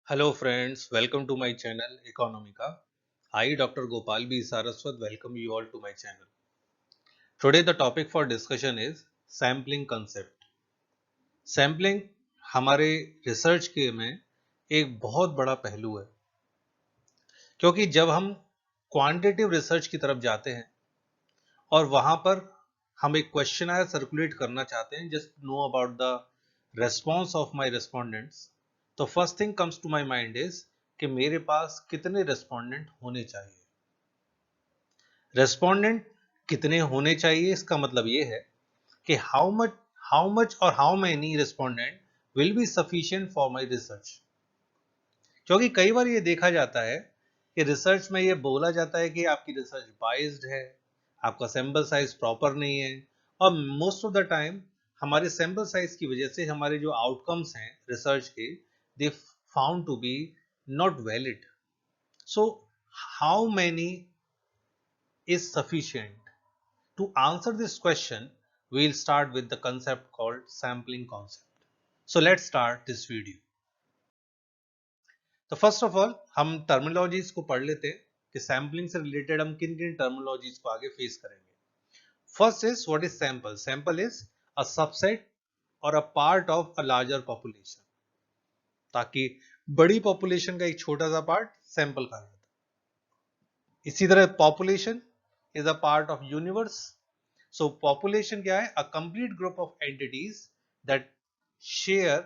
Hello friends, welcome to my channel Economica. I Dr. Gopal B. Saraswat welcome you all to my channel. Today the topic for discussion is sampling concept. Sampling हमारे research के में एक बहुत बड़ा पहलू है क्योंकि जब हम क्वांटिटेटिव रिसर्च की तरफ जाते हैं और वहां पर हम एक क्वेश्चनर सर्कुलेट करना चाहते हैं just know about the response of my respondents, तो first thing comes to my mind is कि मेरे पास कितने रेस्पोंडेंट होने चाहिए। रेस्पोंडेंट कितने होने चाहिए इसका मतलब ये है कि हाउ मच और how many respondent will be sufficient for my research. क्योंकि कई बार ये देखा जाता है कि रिसर्च में ये बोला जाता है कि आपकी रिसर्च बाइज्ड है, आपका सैंपल साइज प्रॉपर नहीं है, और मोस्ट ऑफ द टाइम हमारे सैंपल साइज की वजह से हमारे जो आउटकम्स हैं रिसर्च के, they found to be not valid. So how many is sufficient? To answer this question, we'll start with the concept called sampling concept. So let's start this video. तो first of all हम terminologies को पढ़ लेते हैं कि sampling से related हम किन किन टर्मिनोलॉजीज को आगे फेस करेंगे। First is what is sample. Sample is a subset और a part of a larger population, ताकि बड़ी पॉपुलेशन का एक छोटा सा पार्ट सैंपल कहा जाता है। इसी तरह population is a part of universe. So population क्या है? A complete group of entities that share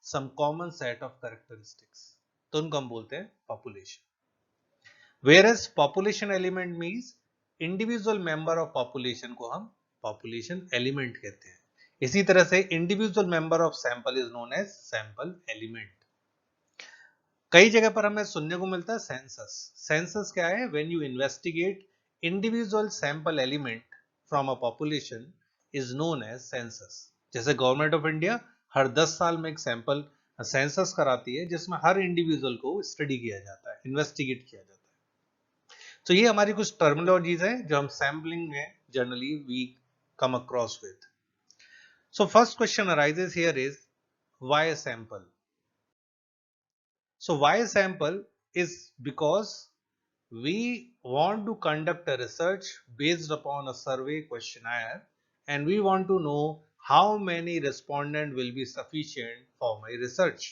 some common set of characteristics, तो उनको हम बोलते हैं population. Whereas population element means individual member of population को हम पॉपुलेशन एलिमेंट कहते हैं। इसी तरह से individual member of sample is known as sample element. कई जगह पर हमें सुनने को मिलता है सेंसस। सेंसस क्या है? When you investigate individual sample element from a population is known as census. जैसे गवर्नमेंट ऑफ इंडिया हर 10 साल में एक सैंपल सेंसस कराती है जिसमें हर इंडिविजुअल को स्टडी किया जाता है, इन्वेस्टिगेट किया जाता है। तो ये हमारी कुछ टर्मिनोलॉजीज है जो हम सैंपलिंग में generally we come across with. So first question arises here is why sample. So why sample is because we want to conduct a research based upon a survey questionnaire and we want to know how many respondent will be sufficient for my research.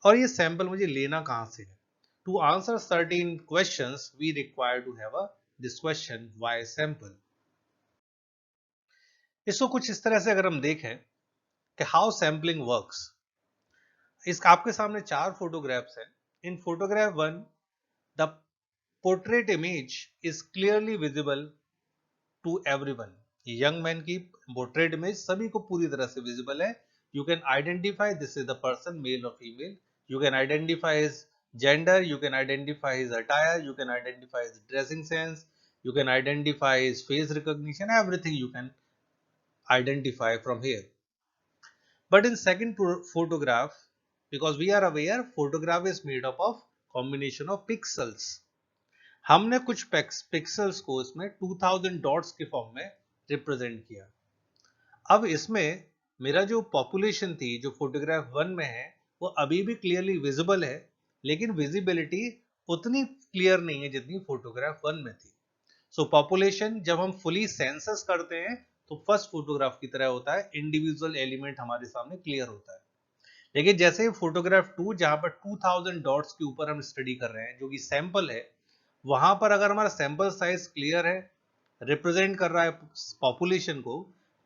और ये sample मुझे लेना कहां से है? To answer certain questions we require to have a this question why sample. इसको कुछ इस तरह से अगर हम देखें कि हाउ सैम्पलिंग वर्क्स, इस आपके सामने 4 फोटोग्राफ्स हैं। In photograph 1 the portrait image is clearly visible to everyone. Young man की पोर्ट्रेट इमेज सभी को पूरी तरह से विजिबल है। You can identify this is the person, male और female. You can identify his gender, you can identify his attire, you can identify his dressing sense, you can identify his face recognition, everything you can identify from here. But in second photograph, because we are aware photograph is made up of combination of pixels, हमने कुछ pixels को इसमें 2000 dots के form में represent किया। अब इसमें मेरा जो पॉपुलेशन थी जो फोटोग्राफ 1 में है वो अभी भी क्लियरली विजिबल है, लेकिन विजिबिलिटी उतनी क्लियर नहीं है जितनी फोटोग्राफ 1 में थी। सो पॉपुलेशन जब हम फुली सेंसस करते हैं तो फर्स्ट फोटोग्राफ की तरह होता है, इंडिविजुअल एलिमेंट हमारे सामने क्लियर होता है। लेकिन जैसे फोटोग्राफ 2 जहां पर 2000 डॉट्स के ऊपर हम स्टडी कर रहे हैं जो कि सैंपल है, वहां पर अगर हमारा सैंपल साइज क्लियर है, रिप्रेजेंट कर रहा है पॉपुलेशन को,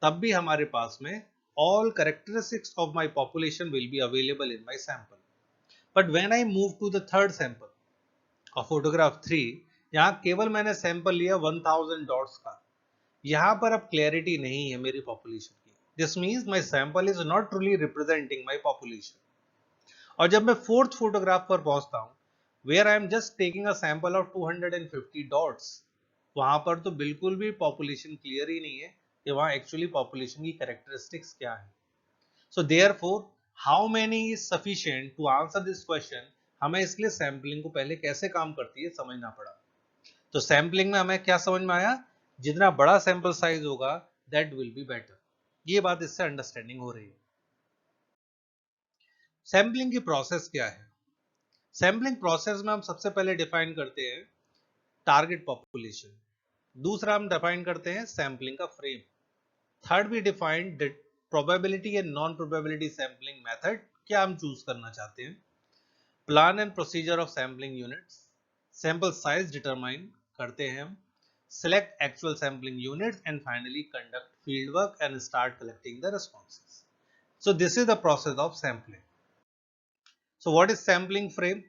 तब भी हमारे पास में all characteristics of my population will be available in my sample. But when I move to the third sample of photograph 3, यहां केवल मैंने सैंपल लिया 1000 डॉट्स का, यहां पर अब क्लैरिटी नहीं है मेरी पॉपुलेशन की। This means my sample is not truly representing my population. और जब मैं फोर्थ फोटोग्राफ पर पहुंचता हूं, where I am just taking a sample of 250 dots, वहां पर तो बिल्कुल भी पॉपुलेशन क्लियर ही नहीं है कि वहां एक्चुअली पॉपुलेशन की कैरेक्टरिस्टिक्स क्या है। So therefore how many is sufficient to answer this question. हमें इसलिए सैंपलिंग को पहले कैसे काम करती है समझना पड़ा। तो सैंपलिंग में हमें क्या समझ में आया? जितना बड़ा सैंपल साइज होगा दैट विल बी बेटर। ये बात इससे अंडरस्टैंडिंग हो रही है। सैंपलिंग की प्रोसेस क्या है? सैम्पलिंग प्रोसेस में हम सबसे पहले डिफाइन करते हैं टारगेट पॉपुलेशन, दूसरा हम डिफाइन करते हैं सैम्पलिंग का फ्रेम, थर्ड भी defined probability and non probability sampling method, क्या हम चूज करना चाहते हैं, plan and procedure of sampling units, sample size determine करते हैं हम, select actual sampling units, and finally conduct fieldwork and start collecting the responses. So this is the process of sampling. So what is sampling frame?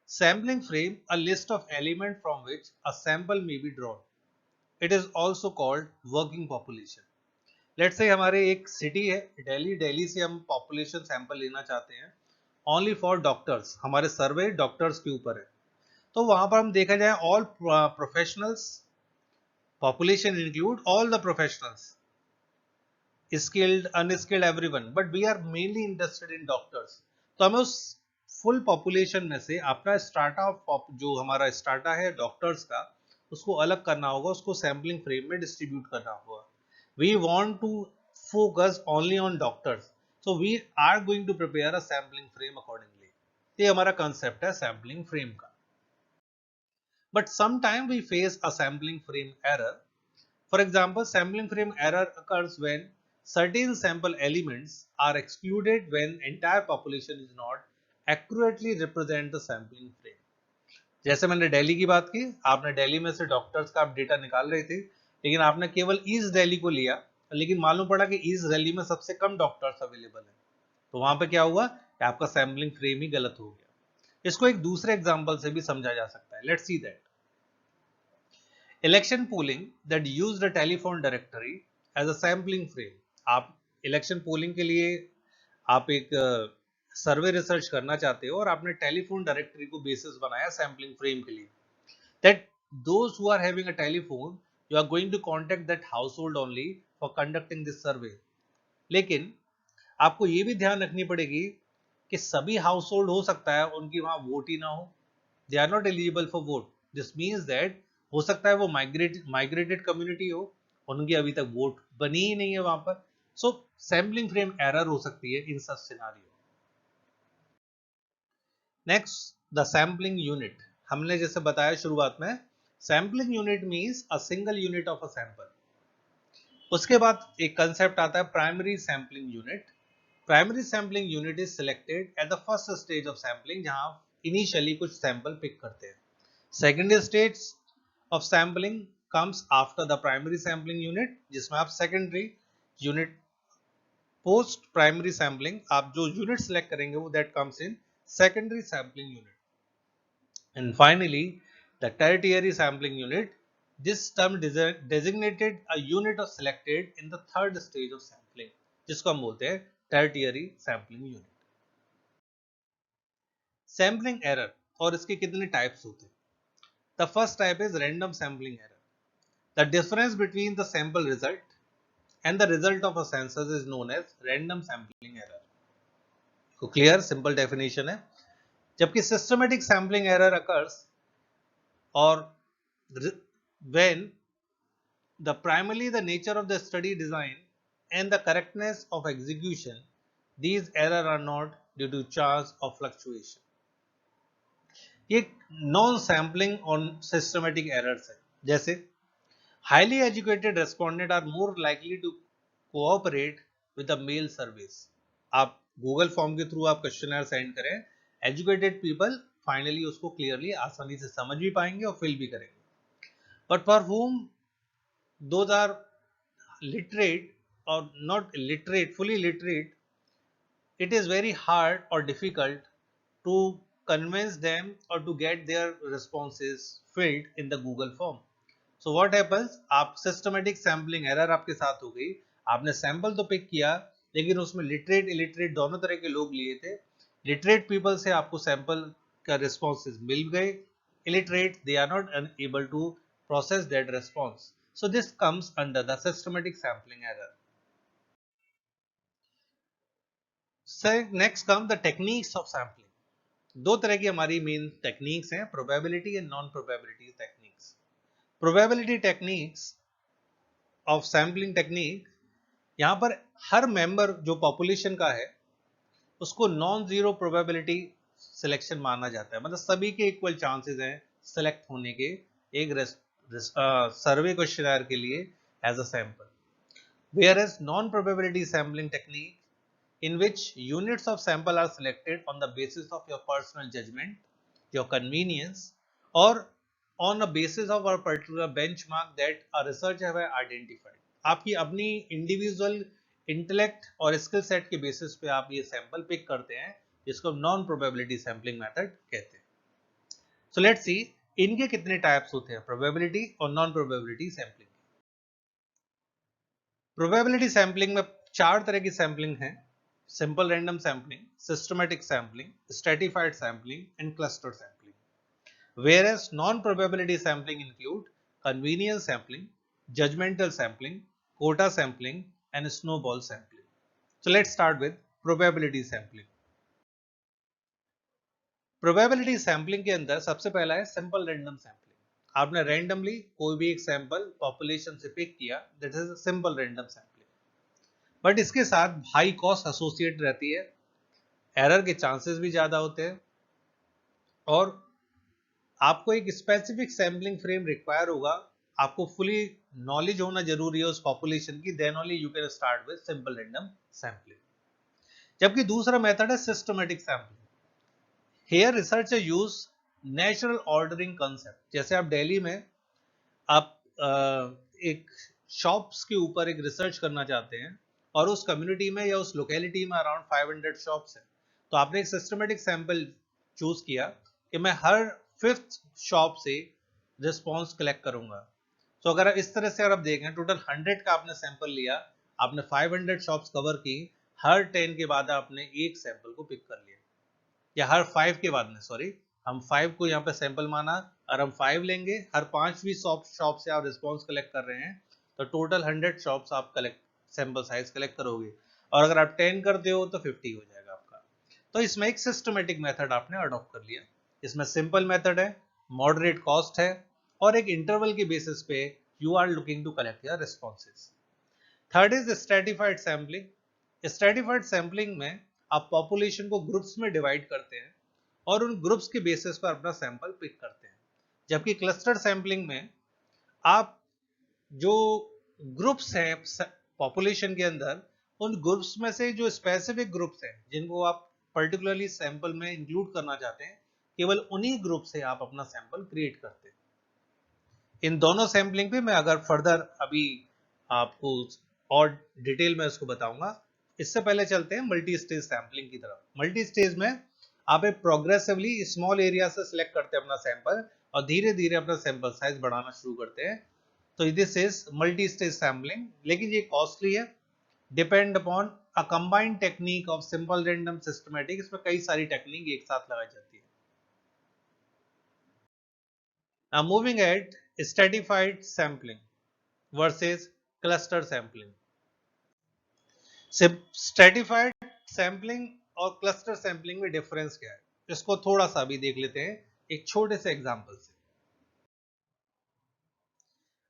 Sampling frame, a list of elements from which a sample may be drawn. It is also called working population. Let's say हमारे एक city है दिल्ली, दिल्ली से हम population sample लेना चाहते हैं only for doctors, हमारे survey doctors के ऊपर है, तो वहां पर हम देखा जाए all professionals, population include all the professionals, skilled, unskilled, everyone, but we are mainly interested in doctors. तो हमें उस फुल पॉपुलेशन में से अपना स्टार्टा जो हमारा स्टार्टा है डॉक्टर्स का, उसको अलग करना होगा, उसको सैम्पलिंग फ्रेम में डिस्ट्रीब्यूट करना होगा. We want to focus only on doctors, so we are going to prepare a sampling frame accordingly. ये हमारा कंसेप्ट है सैम्पलिंग फ्रेम का. But sometime we face a sampling frame error. For example, sampling frame error occurs when certain sample elements are excluded when entire population is not accurately represent the sampling frame. जैसे मैंने दिल्ली की बात की, आपने दिल्ली में से doctors का आप डेटा निकाल रहे थे, लेकिन आपने केवल ईस्ट दिल्ली को लिया, लेकिन मालूम पड़ा कि ईस्ट दिल्ली में सबसे कम डॉक्टर्स अवेलेबल है, तो वहां पे क्या हुआ कि आपका सैम्पलिंग फ्रेम ही गलत हो गया. इसको एक दूसरे एग्जांपल से भी समझा जा सकता है. Let's see that. Election polling that use the telephone directory as a sampling frame. आप इलेक्शन पोलिंग के लिए आप एक सर्वे रिसर्च करना चाहते हो और आपने टेलीफोन डायरेक्टरी को बेसिस बनाया सैम्पलिंग फ्रेम के लिए. That those who are having a telephone, you are going to contact that household only for conducting this survey. लेकिन आपको ये भी ध्यान रखनी पड़ेगी कि सभी हाउस होल्ड हो सकता है उनकी वहां वोट ही ना हो, they are not eligible for vote. This means that हो सकता है वो माइग्रेटेड कम्युनिटी हो, उनकी अभी तक वोट बनी ही नहीं है वहां पर. सो सैम्पलिंग फ्रेम एरर हो सकती है in such scenario. Next, the sampling unit. हमने जैसे बताया शुरुआत में, sampling unit means a single unit of a sample. उसके बाद एक कंसेप्ट आता है primary sampling unit. Primary sampling unit is selected at the first stage of sampling, जहां इनिशियली कुछ सैंपल पिक करते हैं. Secondary stage of sampling comes after the primary sampling unit, जिसमें आप secondary unit, post primary sampling आप जो unit select करेंगे वो that comes in secondary sampling unit. And finally the tertiary sampling unit, this term designated a unit of selected in the third stage of sampling, जिसको हम बोलते हैं tertiary sampling unit. Sampling error और इसके कितने types होते हैं. The first type is random sampling error. The difference between the sample result and the result of a census is known as random sampling error. तो clear simple definition है. जबकि systematic sampling error occurs or when the primarily the nature of the study design and the correctness of execution, these error are not due to chance or fluctuation. ये non sampling on systematic errors है. जैसे highly educated respondent are more likely to cooperate with the mail service. आप Google form के through आप questionnaire send करें, educated people finally उसको clearly आसानी से समझ भी पाएंगे और फिल भी करेंगे. But for whom those are literate or not literate, fully literate, it is very hard or difficult to convince them or to get their responses filled in the Google form. So what happens, आप systematic sampling error आपके साथ हो गई, आपने sample तो pick किया लेकिन उसमें लिटरेट इलिटरेट दोनों तरह के लोग लिए थे. लिटरेट पीपल से आपको सैंपल का रिस्पॉन्सेज मिल गए, illiterate they are not able to process that response. So this comes under the systematic sampling error. Next come the techniques of sampling. दो तरह की हमारी मेन टेक्निक्स हैं, probability and non probability techniques. Probability techniques of sampling technique, यहाँ पर हर member जो population का है उसको नॉन जीरो प्रोबेबिलिटी सिलेक्शन माना जाता है, मतलब सभी के इक्वल चांसेस हैं सिलेक्ट होने के एक सर्वे क्वेश्चनर के लिए as a sample. Whereas non-probability sampling technique, in which units of sample are selected on the basis of your personal judgment, your convenience, or on a basis of a particular benchmark that a researcher have identified. आपकी अपनी individual intellect और skill set के basis पे आप ये sample pick करते हैं, जिसको नॉन प्रोबेबिलिटी सैम्पलिंग मेथड कहते हैं. सो लेट्स सी इनके कितने टाइप्स होते हैं, प्रोबेबिलिटी और non probability sampling. Probability sampling में 4 तरह की सैम्पलिंग है: simple random sampling, systematic sampling, stratified sampling and cluster sampling. Whereas non-probability sampling include convenience sampling, judgmental sampling, quota sampling and snowball sampling. So let's start with probability sampling. Probability sampling के अंदर सबसे पहला है simple random sampling. आपने randomly कोई भी एक sample population से पिक किया, that is a simple random sampling. But इसके साथ हाई कॉस्ट एसोसिएट रहती है, एरर के चांसेस भी ज्यादा होते हैं और आपको एक स्पेसिफिक सैम्पलिंग फ्रेम रिक्वायर होगा, आपको फुली नॉलेज होना जरूरी है उस पॉपुलेशन की, then only you can start with simple random sampling. जबकि दूसरा मेथड है systematic sampling. Here researcher use natural ordering concept. जैसे आप दिल्ली में आप एक शॉप्स के ऊपर एक रिसर्च करना चाहते हैं और उस कम्युनिटी में या उस लोकेलिटी में अराउंड 500 शॉप्स हैं, तो आपने एक सिस्टमैटिक सैंपल चूज किया कि मैं हर 5th शॉप से रिस्पॉन्स कलेक्ट करूंगा. तो अगर इस तरह से अगर आप देखें, टोटल 100 का आपने सैंपल लिया, आपने 500 शॉप्स कवर की, हर 10 के बाद आपने एक सैंपल को पिक कर लिया, या हर 5 के बाद में, सॉरी हम 5 को यहाँ पे सैंपल माना और हम 5 लेंगे, हर 5वीं शॉप से आप रिस्पॉन्स कलेक्ट कर रहे हैं, तो टोटल 100 शॉप्स आप सैंपल साइज कलेक्ट करोगे, और अगर आप 10 करते हो तो 50 हो जाएगा आपका. तो इसमें एक सिस्टमेटिक मेथड आपने अडॉप्ट कर लिया. इसमें सिंपल मेथड है, मॉडरेट कॉस्ट है और एक इंटरवल के बेसिस पे you are looking to collect your responses. Third is stratified sampling. Stratified sampling में आप पॉपुलेशन को ग्रुप्स में डिवाइड करते हैं और उन ग्रुप्स के बेसिस पर अपना सैंपल पिक करते हैं. जबकि क्लस्टर सैम्पलिंग में आप जो ग्रुप्स हैं पॉपुलेशन के अंदर, उन ग्रुप्स में से जो स्पेसिफिक ग्रुप्स हैं जिनको आप पर्टिकुलरली सैंपल में इंक्लूड करना चाहते हैं, केवल उन्हीं ग्रुप से आप अपना सैंपल क्रिएट करते हैं. इन दोनों सैंपलिंग पे मैं अगर फर्दर अभी आपको और डिटेल में इसको बताऊंगा. इससे पहले चलते हैं मल्टी स्टेज सैंपलिंग की तरफ. मल्टी स्टेज में आप एक प्रोग्रेसिवली स्मॉल एरिया से सिलेक्ट करते हैं अपना सैंपल और धीरे धीरे अपना सैंपल साइज बढ़ाना शुरू करते हैं. तो this is multi stage sampling, लेकिन ये कॉस्टली है, depend upon a combined technique of simple random systematic. इसमें कई सारी टेक्निक एक साथ लगाई जाती है. Now moving ahead, stratified sampling versus cluster sampling. Stratified sampling और cluster sampling में डिफरेंस क्या है, इसको थोड़ा सा भी देख लेते हैं एक छोटे से एग्जांपल से.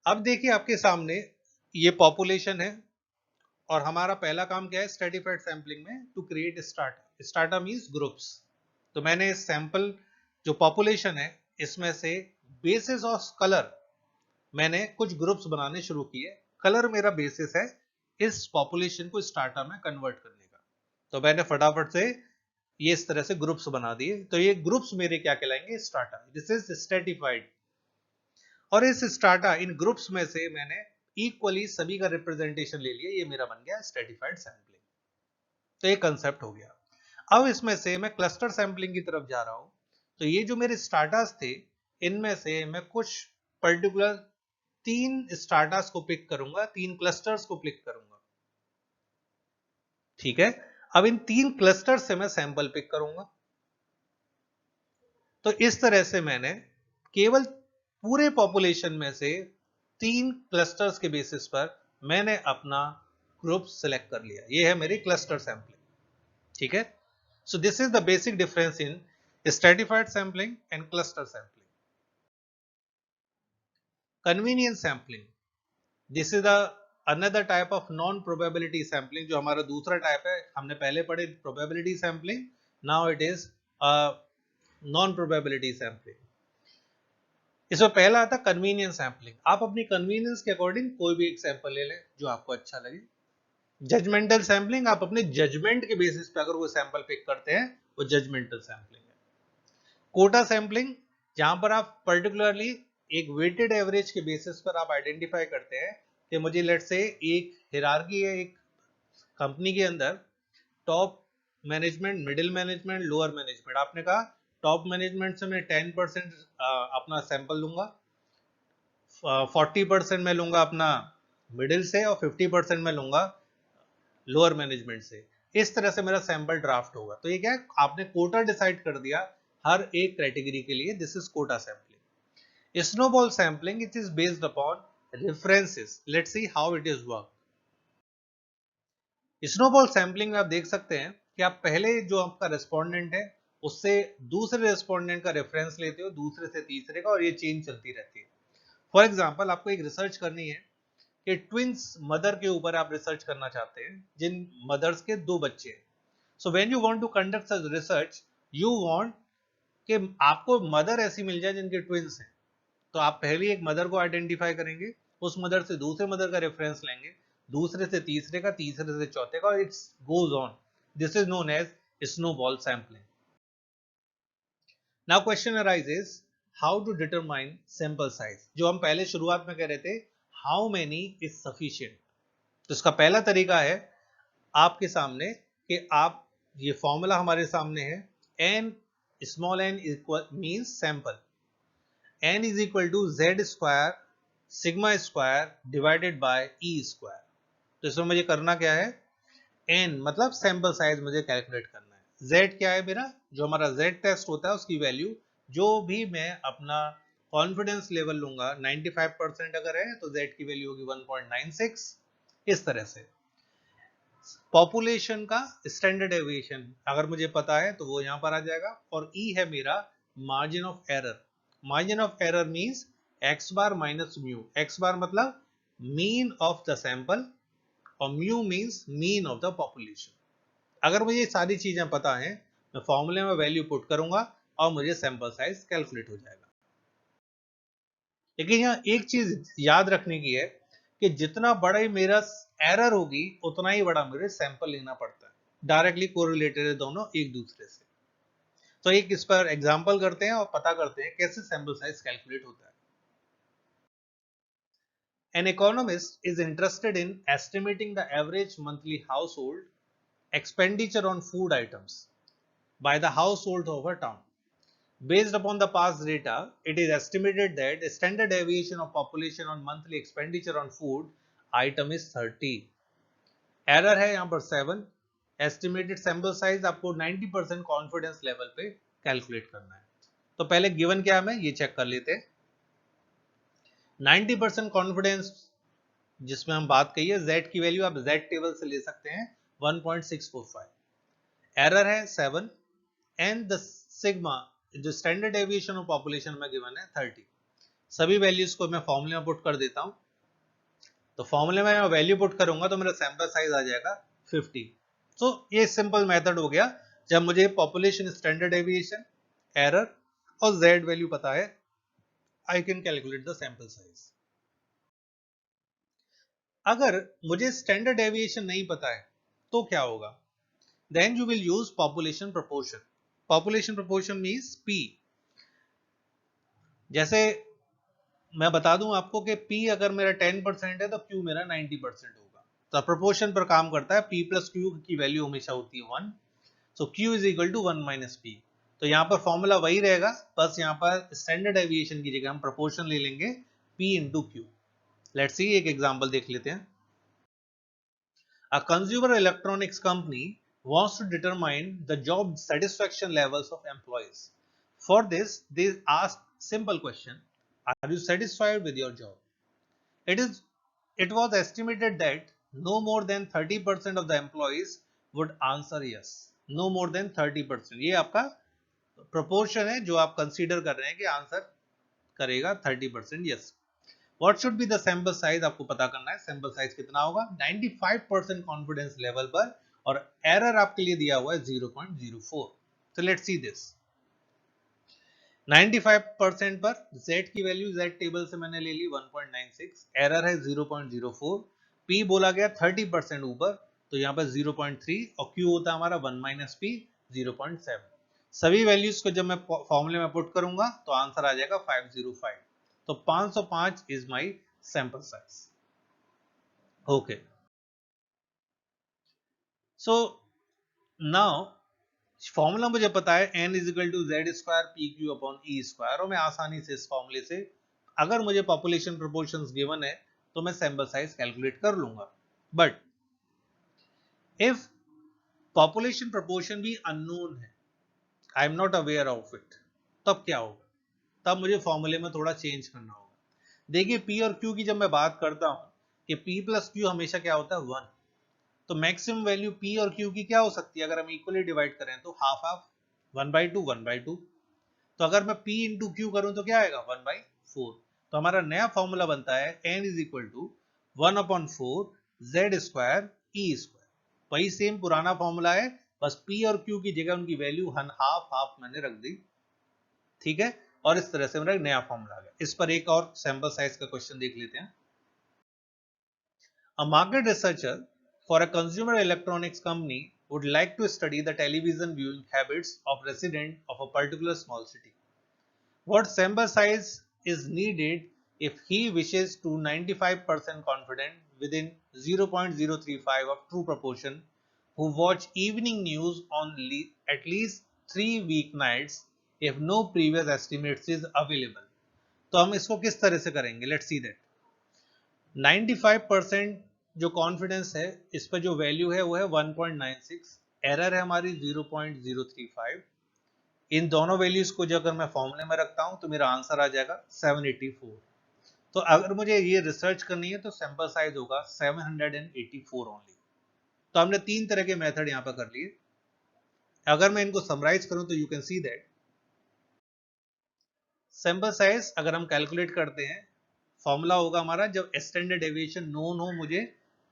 अब देखिए आपके सामने ये पॉपुलेशन है और हमारा पहला काम क्या है स्ट्रेटिफाइड सैम्पलिंग में, to create strata. Strata means groups. तो मैंने सैंपल जो पॉपुलेशन है इसमें से बेसिस ऑफ कलर मैंने कुछ ग्रुप्स बनाने शुरू किए. कलर मेरा बेसिस है इस पॉपुलेशन को स्टार्टा में कन्वर्ट करने का. तो मैंने फटाफट से ये इस तरह से ग्रुप्स बना दिए. तो ये ग्रुप्स मेरे क्या कहलाएंगे, स्टार्टा. This is stratified. और इस स्टार्टा इन ग्रुप्स में से मैंने इक्वली सभी का रिप्रेजेंटेशन ले लिया, ये मेरा बन गया स्ट्रेटिफाइड सैम्पलिंग. तो ये कंसेप्ट हो गया. अब इसमें से मैं क्लस्टर सैम्पलिंग की तरफ जा रहा हूं. तो ये जो मेरे स्टार्टास थे, इनमें से मैं कुछ पर्टिकुलर 3 स्टार्टास को पिक करूंगा, 3 क्लस्टर्स को पिक करूंगा. ठीक है, अब इन 3 क्लस्टर से मैं सैंपल पिक करूंगा. तो इस तरह से मैंने केवल पूरे पॉपुलेशन में से 3 क्लस्टर्स के बेसिस पर मैंने अपना ग्रुप सिलेक्ट कर लिया. ये है मेरी क्लस्टर सैंपलिंग. ठीक है, so this is the basic difference in stratified sampling and cluster sampling. Convenience sampling, this is the another type of non probability sampling. जो हमारा दूसरा टाइप है, हमने पहले पढ़े probability sampling, now it is non probability sampling. इसमें पहला आता है कन्वीनियंस सैम्पलिंग। आप अपनी कन्वीनियंस के अकॉर्डिंग कोई भी एक सैंपल ले लें जो आपको अच्छा लगे। जजमेंटल सैम्पलिंग, आप अपने जजमेंट के बेसिस पे अगर वो सैंपल पिक करते हैं, वो जजमेंटल सैम्पलिंग है। कोटा सैम्पलिंग, जहां पर आप पर्टिकुलरली एक वेटेड एवरेज के बेसिस पर आप आइडेंटिफाई करते हैं कि मुझे लेट से एक हिरार्की है एक कंपनी के अंदर, top management, middle management, lower management. आपने कहा टॉप मैनेजमेंट से मैं 10% अपना सैंपल लूंगा, 40% मैं लूंगा अपना मिडिल से, और 50% मैं लूंगा लोअर मैनेजमेंट से। इस तरह से मेरा सैंपल ड्राफ्ट होगा। तो ये क्या है, आपने कोटा डिसाइड कर दिया हर एक कैटेगरी के लिए। This is quota sampling. Snowball sampling, it is based upon references. Let's see how it is work. Snowball sampling में आप देख सकते हैं कि आप पहले जो आपका रेस्पोंडेंट है उससे दूसरे रेस्पोंडेंट का रेफरेंस लेते हो, दूसरे से तीसरे का, और ये चेंज चलती रहती है। फॉर एग्जाम्पल, आपको एक रिसर्च करनी है कि ट्विंस मदर के ऊपर आप रिसर्च करना चाहते हैं, जिन मदर्स के दो बच्चे हैं। So when you want to conduct such research, you want कि आपको मदर ऐसी मिल जाए जिनके ट्विंस हैं। तो आप पहले एक मदर को आइडेंटिफाई करेंगे, उस मदर से दूसरे मदर का रेफरेंस लेंगे, दूसरे से तीसरे का, तीसरे से चौथे का, और it's goes on. This is known as snowball sampling. Now question arises, how to determine sample size. जो हम पहले शुरुआत में कह रहे थे, हाउ मेनी इज सफिशिएंट। तो इसका पहला तरीका है आपके सामने कि आप, ये फॉर्मूला हमारे सामने है, n small n equal means sample, n is equal to z square sigma square divided by e square. तो इसमें मुझे करना क्या है, n मतलब सैंपल साइज मुझे कैलकुलेट करना है। z क्या है मेरा, जो हमारा z टेस्ट होता है उसकी वैल्यू, जो भी मैं अपना कॉन्फिडेंस लेवल लूंगा, 95% अगर है तो z की वैल्यू होगी 1.96। इस तरह से पॉपुलेशन का स्टैंडर्ड डेविएशन अगर मुझे पता है तो वो यहां पर आ जाएगा। और ई है मेरा margin of error. Margin of error means x bar minus mu. X bar मतलब मीन ऑफ द सैंपल, और mu means mean of the population. अगर मुझे ये सारी चीजें पता है, मैं फॉर्मूले में वैल्यू पुट करूंगा और मुझे सैंपल साइज कैलकुलेट हो जाएगा। लेकिन यहाँ एक चीज याद रखने की है कि जितना बड़ा ही मेरा एरर होगी, उतना ही बड़ा मुझे सैंपल लेना पड़ता है। डायरेक्टली कोरिलेटेड है दोनों एक दूसरे से। तो एक इस पर एग्जांपल करते हैं और पता करते हैं कैसे सैंपल साइज कैलकुलेट होता है। An economist is interested in estimating the average monthly household expenditure on food items by the household of a town. Based upon the past data, it is estimated that the standard deviation of population on monthly expenditure on food item is 30. Error है यहाँ पर 7। Estimated sample size आपको 90% confidence level पे calculate करना है। तो पहले given क्या है, ये चेक कर लेते हैं। 90% कॉन्फिडेंस जिसमें हम बात कही है, z की वैल्यू आप z टेबल से ले सकते हैं 1.645। एरर है 7 एंड द सिग्मा जो स्टैंडर्ड डेविएशन ऑफ पॉपुलेशन में गिवन है 30। सभी वैल्यूज को मैं फॉर्मूले में पुट कर देता हूं। तो फॉर्मूले में मैं वैल्यू पुट करूंगा तो मेरा सैंपल साइज आ जाएगा 50। तो ये सिंपल मेथड हो गया। जब मुझे पॉपुलेशन, स्टैंडर्ड डेविएशन, एरर और z वैल्यू पता है, I can calculate the sample size. अगर मुझे स्टैंडर्ड डेविएशन नहीं पता है तो क्या होगा, then you will use population proportion. Population proportion means p। जैसे मैं बता दूं आपको कि p अगर मेरा 10% है तो q मेरा 90% होगा। तो प्रोपोर्शन पर काम करता है, p प्लस q की वैल्यू हमेशा होती है 1। So q is equal to 1 minus p। तो यहाँ पर फॉर्मूला वही रहेगा, बस यहाँ पर स्टैंडर्ड डेविएशन की जगह हम प्रोपोर्शन ले लेंगे p into q। Let's see एक एग्जांपल देख लेते हैं। A consumer electronics company wants to determine the job satisfaction levels of employees. For this, they ask simple question: are you satisfied with your job? It is. It was estimated that no more than 30% of the employees would answer yes. No more than 30%. ये आपका proportion है जो आप consider कर रहे हैं कि answer करेगा 30% yes. What should be the sample size, आपको पता करना है सैंपल साइज कितना होगा 95% कॉन्फिडेंस लेवल पर, और एरर आपके लिए दिया हुआ है 0.04। So let's see this. 95% पर z की वैल्यू z टेबल से मैंने ले ली 1.96, एरर है 0.04, p बोला गया 30% ऊपर, तो यहाँ पर 0.3 और q होता है हमारा 1 माइनस p 0.7। सभी वैल्यूज को जब मैं फॉर्मूले में पुट करूंगा तो आंसर आ जाएगा 505। तो 505 इज my sample size. Okay, so now formula मुझे पता है n is equal to Z square P Q upon E square, और मैं आसानी से इस फॉर्मूले से अगर मुझे पॉपुलेशन प्रोपोर्शंस गिवन है तो मैं सैंपल साइज कैलकुलेट कर लूंगा। बट इफ पॉपुलेशन प्रोपोर्शन भी अननोन है, I am not aware of it, तब क्या होगा? तब मुझे फॉर्मूले में थोड़ा चेंज करना होगा। देखिए p और q की जब मैं बात करता हूं कि p प्लस q हमेशा क्या होता है 1, तो मैक्सिमम वैल्यू p और q की क्या हो सकती है? अगर हम इक्वली डिवाइड करें तो हाफ हाफ, 1/2 1/2। तो अगर मैं p इंटू क्यू करूं तो क्या आएगा 1/4। तो हमारा नया फॉर्मूला बनता है n is equal to 1/4 Z square E square. वही सेम पुराना फॉर्मूला है, बस p और q की जगह उनकी वैल्यू हाफ हाफ मैंने रख दी, ठीक है। और इस तरह से मेरा नया फॉर्मूला आ गया। इस पर एक और सैंपल साइज का क्वेश्चन देख लेते हैं। A market researcher for a consumer electronics company would like to study the television viewing habits of residents of a particular small city. What sample size is needed if he wishes to 95% confident within 0.035 of true proportion who watch evening news on at least 3 weeknights if no previous estimates is available? तो हम इसको किस तरह से करेंगे? Let's see that 95% जो confidence है, इस पर जो वैल्यू है वो है 1.96, एरर है हमारी 0.035। इन दोनों वैल्यूज को जो अगर मैं फॉर्मूले में रखता हूं तो मेरा आंसर आ जाएगा 784। तो अगर मुझे ये रिसर्च करनी है तो सैंपल साइज होगा 784 ओनली। तो हमने तीन तरह के मेथड यहां पर कर लिए। अगर मैं इनको समराइज करूं तो you can see that sample size अगर हम कैलकुलेट करते हैं, फॉर्मूला होगा हमारा जब स्टैंडर्ड डेविएशन नोन हो मुझे,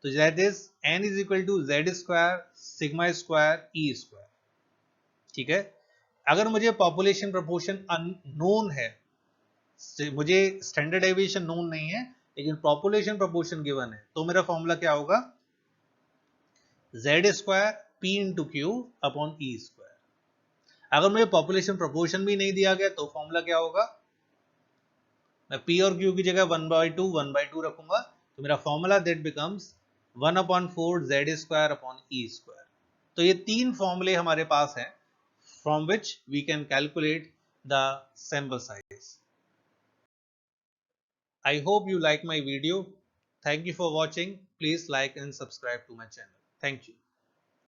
तो that is n is equal to Z square sigma square E square, ठीक है। अगर मुझे पॉपुलेशन प्रोपोर्शन अननोन है, मुझे स्टैंडर्ड डेविएशन नोन नहीं है लेकिन पॉपुलेशन प्रोपोर्शन गिवन है, तो मेरा फॉर्मूला क्या होगा z square p into q upon E square. अगर मुझे पॉपुलेशन प्रोपोर्शन भी नहीं दिया गया तो फॉर्मूला क्या होगा, मैं p और q की जगह 1/2 रखूंगा, तो मेरा formula that becomes 1/4 z square upon E square. तो ये तीन फॉर्मूले हमारे पास हैं from which we can calculate the sample size. I hope you like my video. Thank you for watching. Please like and subscribe to my channel. Thank you.